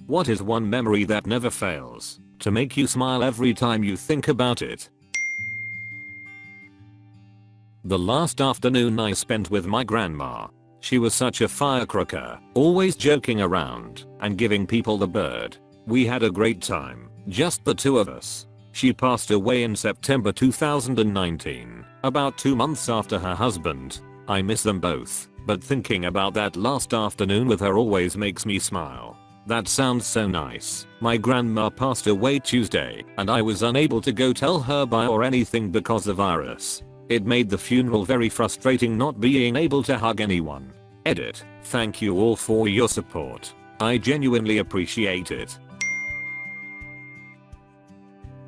What is one memory that never fails to make you smile every time you think about it? The last afternoon I spent with my grandma. She was such a firecracker, always joking around and giving people the bird. We had a great time, just the two of us. She passed away in September 2019, about 2 months after her husband. I miss them both, but thinking about that last afternoon with her always makes me smile. That sounds so nice. My grandma passed away Tuesday, and I was unable to go tell her bye or anything because of the virus. It made the funeral very frustrating not being able to hug anyone. Edit. Thank you all for your support. I genuinely appreciate it.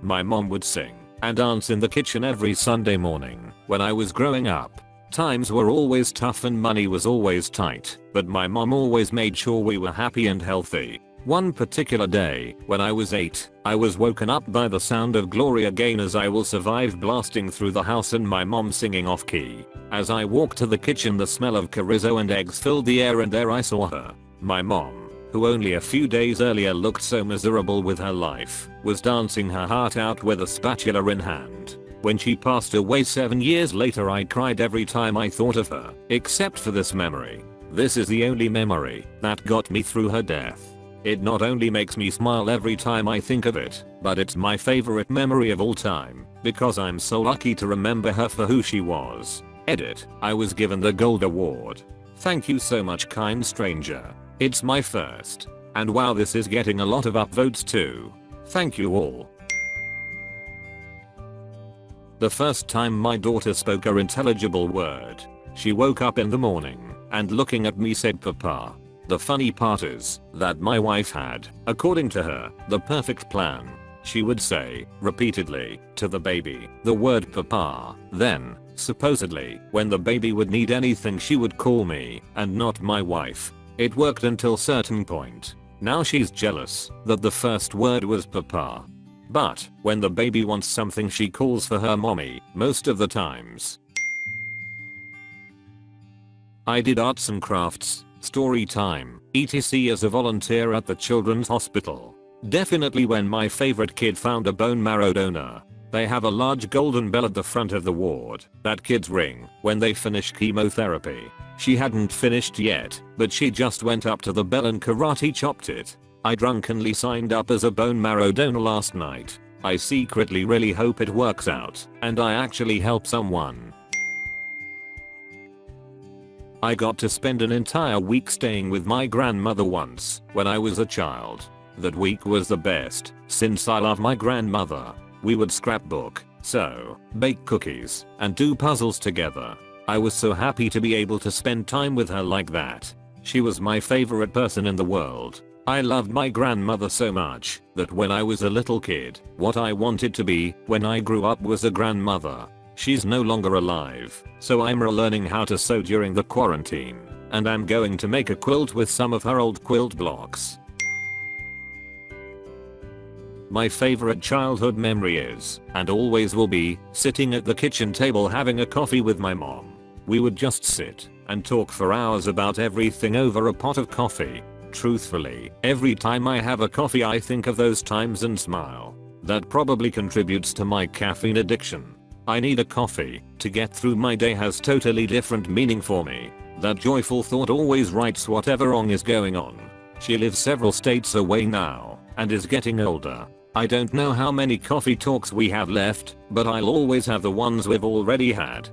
My mom would sing and dance in the kitchen every Sunday morning when I was growing up. Times were always tough and money was always tight, but my mom always made sure we were happy and healthy. One particular day, when I was 8, I was woken up by the sound of Gloria Gaynor's I Will Survive blasting through the house and my mom singing off key. As I walked to the kitchen, the smell of chorizo and eggs filled the air, and there I saw her. My mom, who only a few days earlier looked so miserable with her life, was dancing her heart out with a spatula in hand. When she passed away 7 years later, I cried every time I thought of her, except for this memory. This is the only memory that got me through her death. It not only makes me smile every time I think of it, but it's my favorite memory of all time, because I'm so lucky to remember her for who she was. Edit. I was given the Gold Award. Thank you so much, kind stranger. It's my first. And wow, this is getting a lot of upvotes too. Thank you all. The first time my daughter spoke her intelligible word, she woke up in the morning and looking at me said Papa. The funny part is that my wife had, according to her, the perfect plan. She would say, repeatedly, to the baby, the word Papa. Then, supposedly, when the baby would need anything she would call me, and not my wife. It worked until certain point. Now she's jealous that the first word was Papa. But, when the baby wants something she calls for her mommy, most of the times. I did arts and crafts, story time, etc. as a volunteer at the children's hospital. Definitely when my favorite kid found a bone marrow donor. They have a large golden bell at the front of the ward that kids ring when they finish chemotherapy. She hadn't finished yet, but she just went up to the bell and karate chopped it. I drunkenly signed up as a bone marrow donor last night. I secretly really hope it works out and I actually help someone. I got to spend an entire week staying with my grandmother once when I was a child. That week was the best since I love my grandmother. We would scrapbook, sew, bake cookies, and do puzzles together. I was so happy to be able to spend time with her like that. She was my favorite person in the world. I loved my grandmother so much that when I was a little kid, what I wanted to be when I grew up was a grandmother. She's no longer alive, so I'm relearning how to sew during the quarantine, and I'm going to make a quilt with some of her old quilt blocks. My favorite childhood memory is, and always will be, sitting at the kitchen table having a coffee with my mom. We would just sit and talk for hours about everything over a pot of coffee. Truthfully, every time I have a coffee I think of those times and smile. That probably contributes to my caffeine addiction. I need a coffee to get through my day has totally different meaning for me. That joyful thought always rights whatever wrong is going on. She lives several states away now and is getting older. I don't know how many coffee talks we have left, but I'll always have the ones we've already had.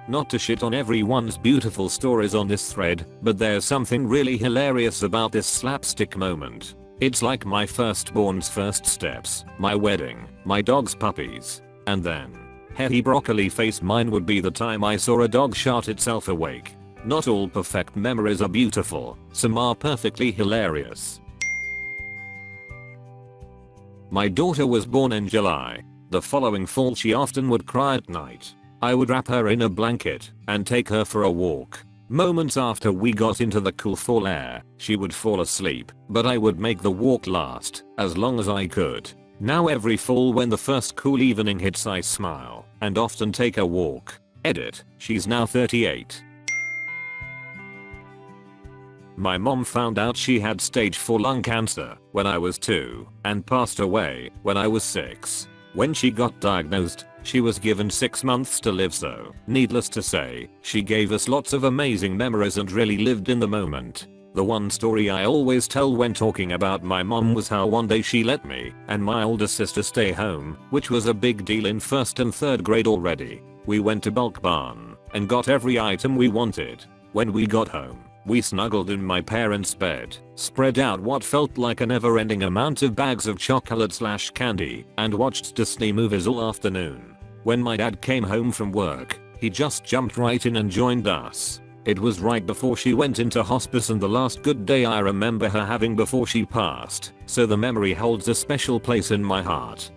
Not to shit on everyone's beautiful stories on this thread, but there's something really hilarious about this slapstick moment. It's like my firstborn's first steps, my wedding, my dog's puppies, and then hairy broccoli face. Mine would be the time I saw a dog shot itself awake. Not all perfect memories are beautiful, some are perfectly hilarious. My daughter was born in July. The following fall she often would cry at night. I would wrap her in a blanket and take her for a walk. Moments after we got into the cool fall air, she would fall asleep, but I would make the walk last as long as I could. Now every fall when the first cool evening hits I smile and often take a walk. Edit. She's now 38. My mom found out she had stage 4 lung cancer when I was 2 and passed away when I was 6. When she got diagnosed, she was given 6 months to live, so needless to say, she gave us lots of amazing memories and really lived in the moment. The one story I always tell when talking about my mom was how one day she let me and my older sister stay home, which was a big deal in 1st and 3rd grade already. We went to Bulk Barn and got every item we wanted. When we got home, we snuggled in my parents' bed, spread out what felt like a never-ending amount of bags of chocolate/candy, and watched Disney movies all afternoon. When my dad came home from work, he just jumped right in and joined us. It was right before she went into hospice and the last good day I remember her having before she passed, so the memory holds a special place in my heart.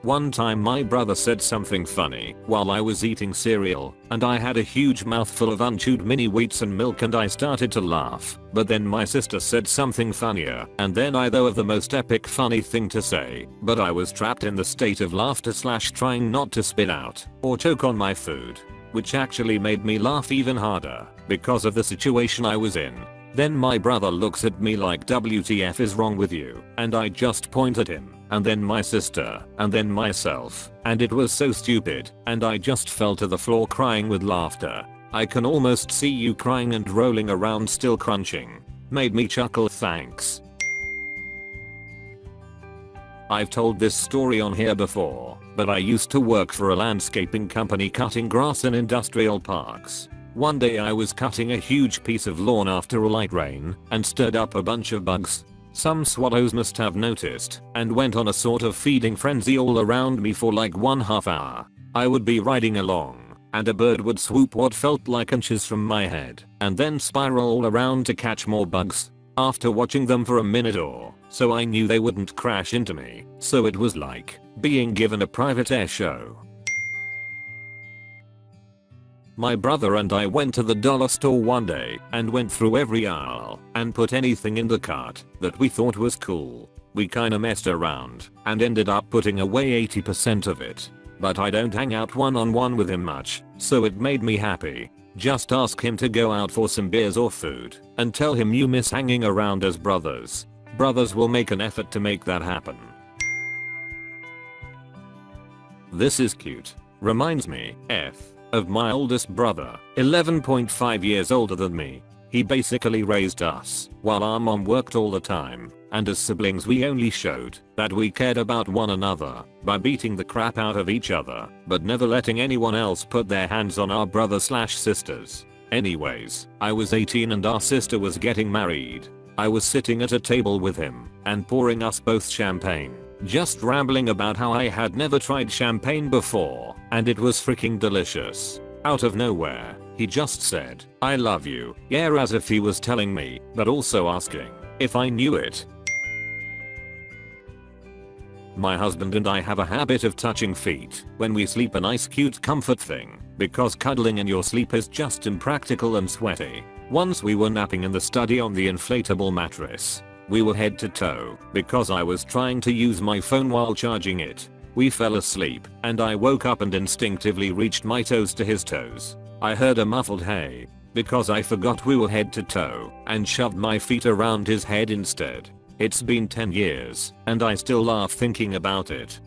One time my brother said something funny while I was eating cereal, and I had a huge mouthful of unchewed mini wheats and milk and I started to laugh, but then my sister said something funnier, and then I thought of the most epic funny thing to say, but I was trapped in the state of laughter / trying not to spit out or choke on my food, which actually made me laugh even harder because of the situation I was in. Then my brother looks at me like WTF is wrong with you, and I just point at him, and then my sister, and then myself, and it was so stupid, and I just fell to the floor crying with laughter. I can almost see you crying and rolling around still crunching. Made me chuckle, thanks. I've told this story on here before, but I used to work for a landscaping company cutting grass in industrial parks. One day I was cutting a huge piece of lawn after a light rain and stirred up a bunch of bugs. Some swallows must have noticed and went on a sort of feeding frenzy all around me for like 1/2 hour. I would be riding along and a bird would swoop what felt like inches from my head and then spiral all around to catch more bugs. After watching them for a minute or so, I knew they wouldn't crash into me, so it was like being given a private air show. My brother and I went to the dollar store one day and went through every aisle and put anything in the cart that we thought was cool. We kinda messed around and ended up putting away 80% of it. But I don't hang out one-on-one with him much, so it made me happy. Just ask him to go out for some beers or food and tell him you miss hanging around as brothers. Brothers will make an effort to make that happen. This is cute. Reminds me, of my oldest brother, 11.5 years older than me. He basically raised us while our mom worked all the time, and as siblings we only showed that we cared about one another by beating the crap out of each other, but never letting anyone else put their hands on our brother/sisters. Anyways, I was 18 and our sister was getting married. I was sitting at a table with him and pouring us both champagne, just rambling about how I had never tried champagne before and it was freaking delicious. Out of nowhere, he just said, "I love you," yeah, as if he was telling me, but also asking if I knew it. My husband and I have a habit of touching feet when we sleep, a nice cute comfort thing, because cuddling in your sleep is just impractical and sweaty. Once we were napping in the study on the inflatable mattress. We were head to toe because I was trying to use my phone while charging it. We fell asleep and I woke up and instinctively reached my toes to his toes. I heard a muffled hey because I forgot we were head to toe and shoved my feet around his head instead. It's been 10 years and I still laugh thinking about it.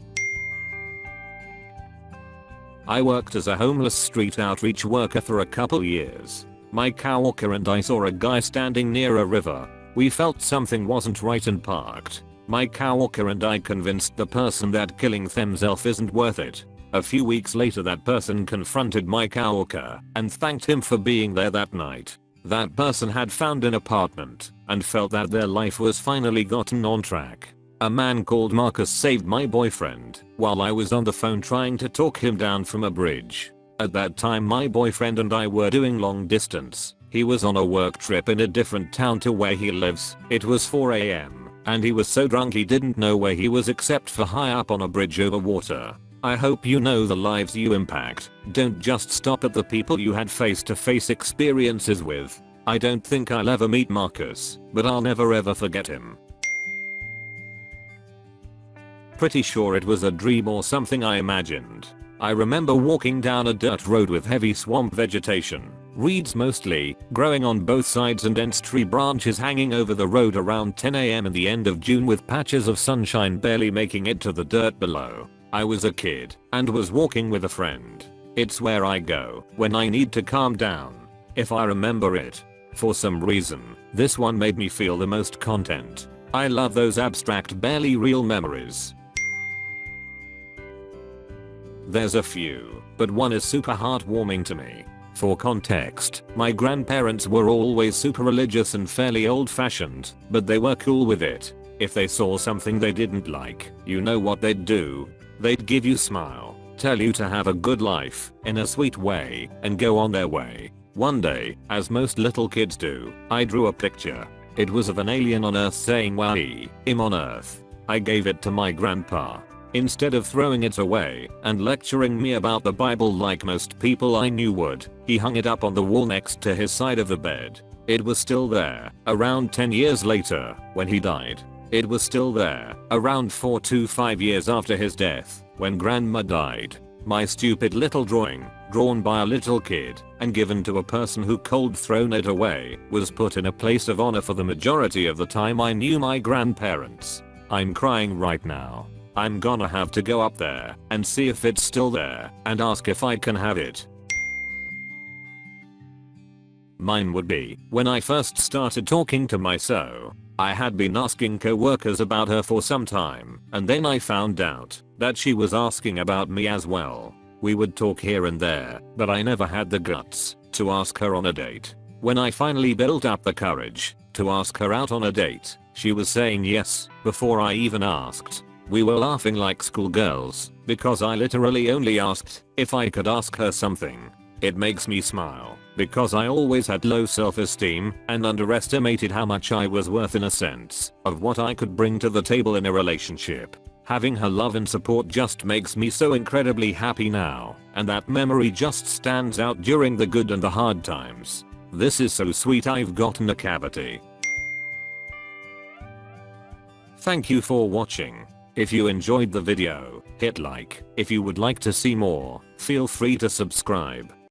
I worked as a homeless street outreach worker for a couple years. My coworker and I saw a guy standing near a river. We felt something wasn't right and parked. My coworker and I convinced the person that killing themselves isn't worth it. A few weeks later that person confronted my coworker and thanked him for being there that night. That person had found an apartment and felt that their life was finally gotten on track. A man called Marcus saved my boyfriend while I was on the phone trying to talk him down from a bridge. At that time my boyfriend and I were doing long distance. He was on a work trip in a different town to where he lives. It was 4 AM and he was so drunk he didn't know where he was except for high up on a bridge over water. I hope you know the lives you impact. Don't just stop at the people you had face-to-face experiences with. I don't think I'll ever meet Marcus, but I'll never ever forget him. Pretty sure it was a dream or something I imagined. I remember walking down a dirt road with heavy swamp vegetation. Reeds mostly, growing on both sides and dense tree branches hanging over the road around 10 am in the end of June with patches of sunshine barely making it to the dirt below. I was a kid and was walking with a friend. It's where I go when I need to calm down, if I remember it. For some reason, this one made me feel the most content. I love those abstract barely real memories. There's a few, but one is super heartwarming to me. For context, my grandparents were always super religious and fairly old-fashioned, but they were cool with it. If they saw something they didn't like, you know what they'd do? They'd give you a smile, tell you to have a good life, in a sweet way, and go on their way. One day, as most little kids do, I drew a picture. It was of an alien on Earth saying "Wowee, I'm on Earth." I gave it to my grandpa. Instead of throwing it away and lecturing me about the Bible like most people I knew would, he hung it up on the wall next to his side of the bed. It was still there, around 10 years later, when he died. It was still there, around 4 to 5 years after his death, when grandma died. My stupid little drawing, drawn by a little kid, and given to a person who cold thrown it away, was put in a place of honor for the majority of the time I knew my grandparents. I'm crying right now. I'm gonna have to go up there and see if it's still there and ask if I can have it. Mine would be when I first started talking to my so. I had been asking co-workers about her for some time, and then I found out that she was asking about me as well. We would talk here and there, but I never had the guts to ask her on a date. When I finally built up the courage to ask her out on a date, she was saying yes before I even asked. We were laughing like schoolgirls because I literally only asked if I could ask her something. It makes me smile because I always had low self-esteem and underestimated how much I was worth in a sense of what I could bring to the table in a relationship. Having her love and support just makes me so incredibly happy now, and that memory just stands out during the good and the hard times. This is so sweet. I've gotten a cavity. Thank you for watching. If you enjoyed the video, hit like. If you would like to see more, feel free to subscribe.